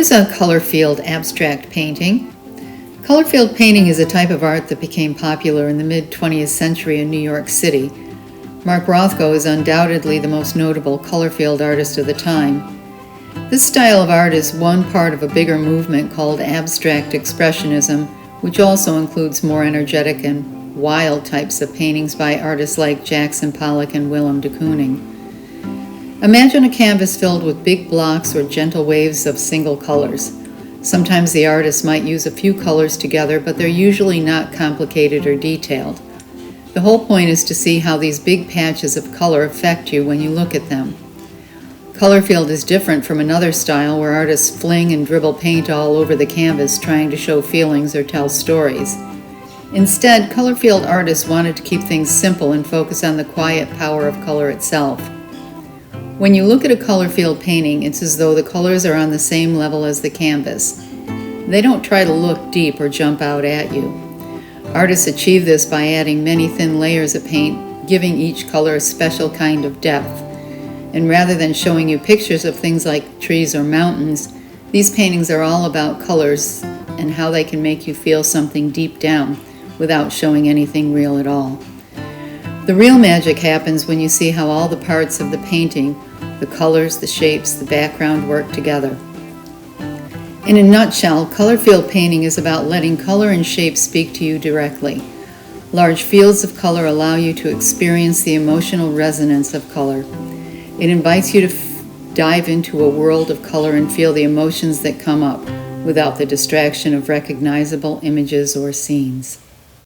is a Colorfield abstract painting? Colorfield painting is a type of art that became popular in the mid-20th century in New York City. Mark Rothko is undoubtedly the most notable Colorfield artist of the time. This style of art is one part of a bigger movement called abstract expressionism, which also includes more energetic and wild types of paintings by artists like Jackson Pollock and Willem de Kooning. Imagine a canvas filled with big blocks or gentle waves of single colors. Sometimes the artist might use a few colors together, but they're usually not complicated or detailed. The whole point is to see how these big patches of color affect you when you look at them. Colorfield is different from another style where artists fling and dribble paint all over the canvas trying to show feelings or tell stories. Instead, Colorfield artists wanted to keep things simple and focus on the quiet power of color itself. When you look at a Colorfield painting, it's as though the colors are on the same level as the canvas. They don't try to look deep or jump out at you. Artists achieve this by adding many thin layers of paint, giving each color a special kind of depth. And rather than showing you pictures of things like trees or mountains, these paintings are all about colors and how they can make you feel something deep down without showing anything real at all. The real magic happens when you see how all the parts of the painting, the colors, the shapes, the background work together. In a nutshell, Colorfield painting is about letting color and shape speak to you directly. Large fields of color allow you to experience the emotional resonance of color. It invites you to dive into a world of color and feel the emotions that come up without the distraction of recognizable images or scenes.